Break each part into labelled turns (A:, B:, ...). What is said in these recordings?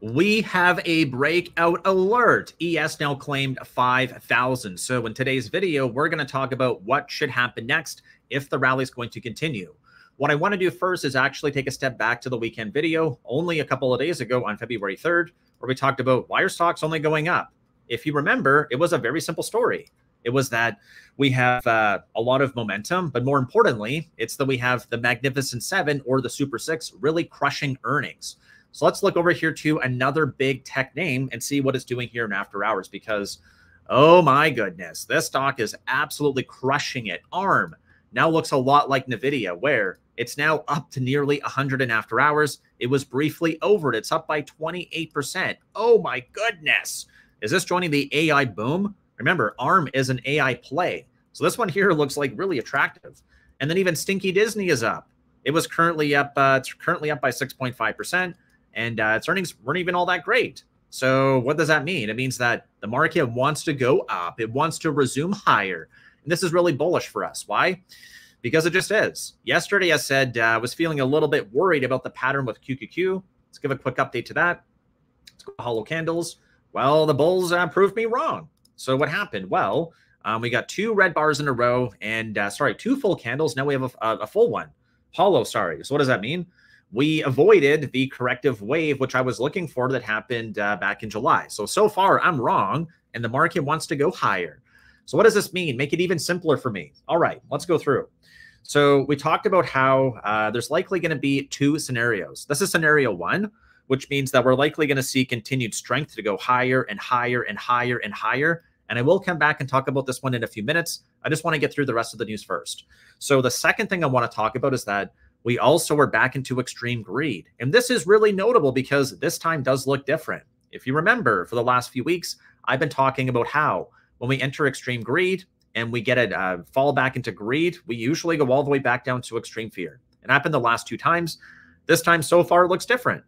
A: We have a breakout alert. ES now claimed 5,000. So in today's video, we're going to talk about what should happen next if the rally is going to continue. What I want to do first is actually take a step back to the weekend video only a couple of days ago on February 3rd, where we talked about why are stocks only going up. If you remember, it was a very simple story. It was that we have a lot of momentum, but more importantly, it's that we have the Magnificent Seven or the Super Six really crushing earnings. So let's look over here to another big tech name and see what it's doing here in after hours, because, oh my goodness, this stock is absolutely crushing it. ARM now looks a lot like NVIDIA, where it's now up to nearly 100 in after hours. It was briefly over it. It's up by 28%. Oh my goodness. Is this joining the AI boom? Remember, ARM is an AI play. So this one here looks like really attractive. And then even Stinky Disney is up. It was currently up, it's currently up by 6.5%. And its earnings weren't even all that great. So what does that mean? It means that the market wants to go up. It wants to resume higher. And this is really bullish for us. Why? Because it just is. Yesterday, I said I was feeling a little bit worried about the pattern with QQQ. Let's give a quick update to that. Let's go hollow candles. Well, the bulls proved me wrong. So what happened? Well, we got two red bars in a row and, two full candles. Now we have a full one. Hollow, sorry. So what does that mean? We avoided the corrective wave, which I was looking for, that happened back in July. So far, I'm wrong, and the market wants to go higher. So what does this mean? Make it even simpler for me. All right, let's go through. So we talked about how there's likely going to be two scenarios. This is scenario one, which means that we're likely going to see continued strength to go higher and higher and higher and higher. And I will come back and talk about this one in a few minutes. I just want to get through the rest of the news first. So the second thing I want to talk about is that we also are back into extreme greed. And this is really notable because this time does look different. If you remember, for the last few weeks, I've been talking about how when we enter extreme greed and we get it fall back into greed, we usually go all the way back down to extreme fear. It happened the last two times. This time so far looks different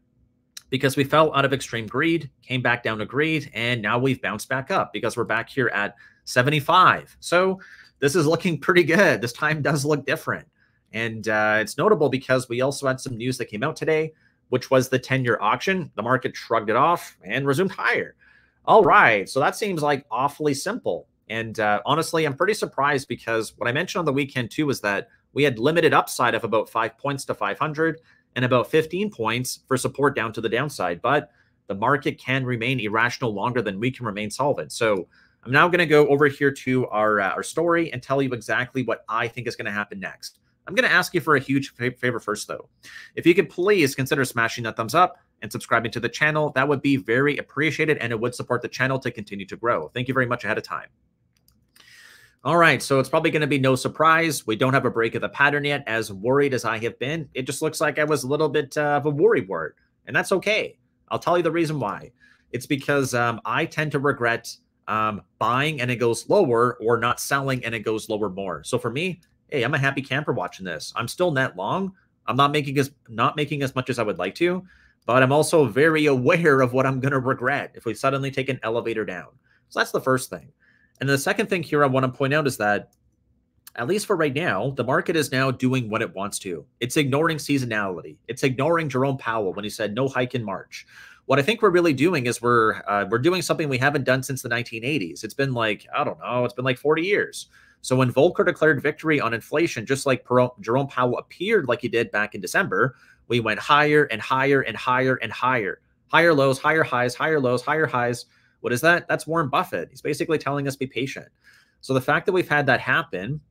A: because we fell out of extreme greed, came back down to greed, and now we've bounced back up because we're back here at 75. So this is looking pretty good. This time does look different. And it's notable because we also had some news that came out today, which was the 10-year auction. The market shrugged it off and resumed higher. All right, so that seems like awfully simple. And honestly, I'm pretty surprised because what I mentioned on the weekend too is that we had limited upside of about 5 points to 500 and about 15 points for support down to the downside. But the market can remain irrational longer than we can remain solvent. So I'm now going to go over here to our story and tell you exactly what I think is going to happen next. I'm going to ask you for a huge favor first, though. If you could please consider smashing that thumbs up and subscribing to the channel, that would be very appreciated, and it would support the channel to continue to grow. Thank you very much ahead of time. All right, so it's probably going to be no surprise. We don't have a break of the pattern yet. As worried as I have been, it just looks like I was a little bit of a worry word, and that's okay. I'll tell you the reason why. It's because I tend to regret buying and it goes lower, or not selling and it goes lower more. So for me, hey, I'm a happy camper watching this. I'm still net long. I'm not making as much as I would like to, but I'm also very aware of what I'm going to regret if we suddenly take an elevator down. So that's the first thing. And the second thing here I want to point out is that, at least for right now, the market is now doing what it wants to. It's ignoring seasonality. It's ignoring Jerome Powell when he said no hike in March. What I think we're really doing is we're doing something we haven't done since the 1980s. It's been like, I don't know, it's been like 40 years. So when Volcker declared victory on inflation, just like Jerome Powell appeared like he did back in December, we went higher and higher and higher and higher. Higher lows, higher highs, higher lows, higher highs. What is that? That's Warren Buffett. He's basically telling us be patient. So the fact that we've had that happen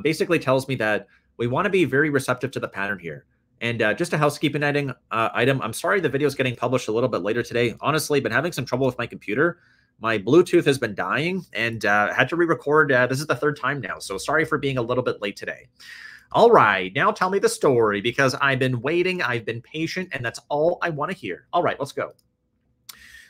A: basically tells me that we want to be very receptive to the pattern here. And just a housekeeping item, I'm sorry the video is getting published a little bit later today. Honestly, been having some trouble with my computer. My Bluetooth has been dying and had to re-record. This is the third time now, so sorry for being a little bit late today. All right, now tell me the story, because I've been waiting, I've been patient, and that's all I want to hear. All right, let's go.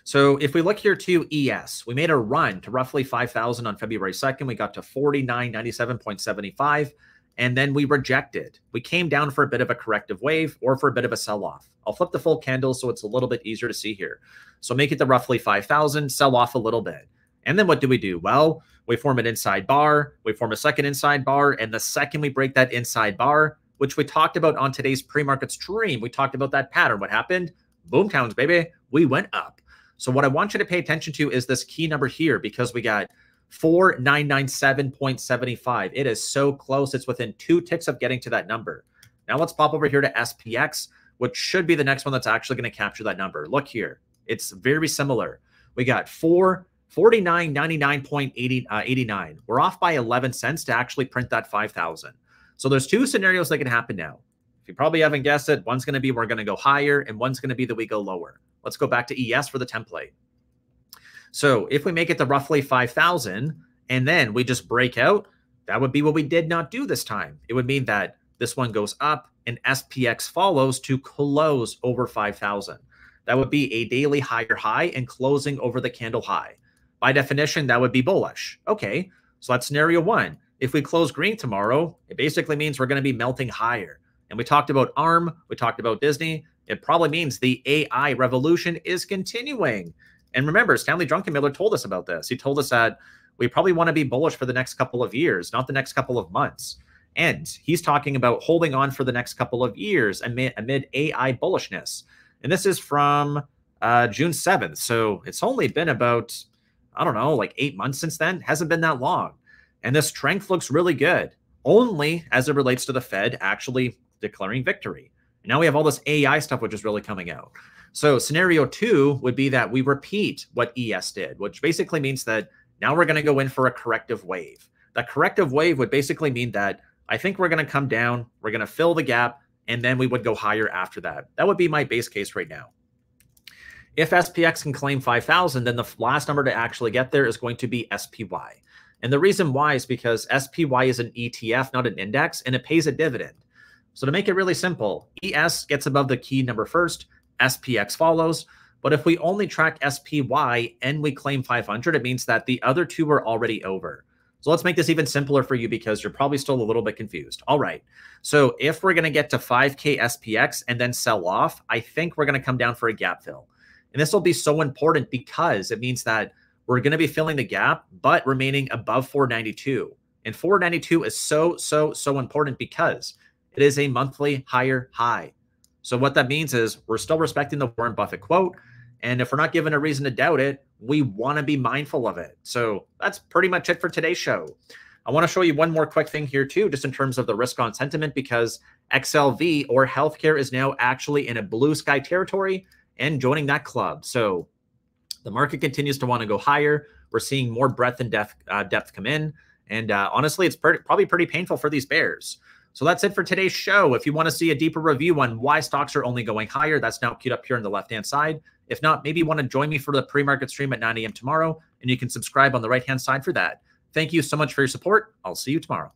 A: So if we look here to ES, we made a run to roughly 5,000 on February 2nd. We got to 49.97.75. And then we rejected. We came down for a bit of a corrective wave or for a bit of a sell-off. I'll flip the full candle so it's a little bit easier to see here. So make it to roughly 5,000, sell off a little bit. And then what do? Well, we form an inside bar, we form a second inside bar, and the second we break that inside bar, which we talked about on today's pre-market stream, we talked about that pattern. What happened? Boomtowns, baby, we went up. So what I want you to pay attention to is this key number here, because we got 4997.75. It is so close. It's within 2 ticks of getting to that number. Now let's pop over here to SPX, which should be the next one that's actually going to capture that number. Look here. It's very similar. We got 4999.89. We're off by 11 cents to actually print that 5,000. So there's 2 scenarios that can happen now. If you probably haven't guessed it, one's going to be we're going to go higher, and one's going to be that we go lower. Let's go back to ES for the template. So if we make it to roughly 5,000 and then we just break out, that would be what we did not do this time. It would mean that this one goes up and SPX follows to close over 5,000. That would be a daily higher high and closing over the candle high. By definition, that would be bullish. Okay, so that's scenario 1. If we close green tomorrow, it basically means we're going to be melting higher. And we talked about ARM, we talked about Disney. It probably means the AI revolution is continuing. And remember, Stanley Druckenmiller told us about this. He told us that we probably want to be bullish for the next couple of years, not the next couple of months. And he's talking about holding on for the next couple of years amid AI bullishness. And this is from June 7th. So it's only been about, I don't know, like 8 months since then. Hasn't been that long. And this strength looks really good, only as it relates to the Fed actually declaring victory. Now we have all this AI stuff, which is really coming out. So scenario 2 would be that we repeat what ES did, which basically means that now we're going to go in for a corrective wave. The corrective wave would basically mean that I think we're going to come down, we're going to fill the gap, and then we would go higher after that. That would be my base case right now. If SPX can claim 5,000, then the last number to actually get there is going to be SPY. And the reason why is because SPY is an ETF, not an index, and it pays a dividend. So to make it really simple, ES gets above the key number first, SPX follows. But if we only track SPY and we claim 500, it means that the other 2 are already over. So let's make this even simpler for you because you're probably still a little bit confused. All right. So if we're going to get to 5K SPX and then sell off, I think we're going to come down for a gap fill. And this will be so important because it means that we're going to be filling the gap, but remaining above 492. And 492 is so important because it is a monthly higher high. So what that means is we're still respecting the Warren Buffett quote. And if we're not given a reason to doubt it, we want to be mindful of it. So that's pretty much it for today's show. I want to show you one more quick thing here too, just in terms of the risk on sentiment, because XLV or healthcare is now actually in a blue sky territory and joining that club. So the market continues to want to go higher. We're seeing more breadth and depth come in. And honestly, it's probably pretty painful for these bears. So that's it for today's show. If you want to see a deeper review on why stocks are only going higher, that's now queued up here on the left-hand side. If not, maybe you want to join me for the pre-market stream at 9 a.m. tomorrow, and you can subscribe on the right-hand side for that. Thank you so much for your support. I'll see you tomorrow.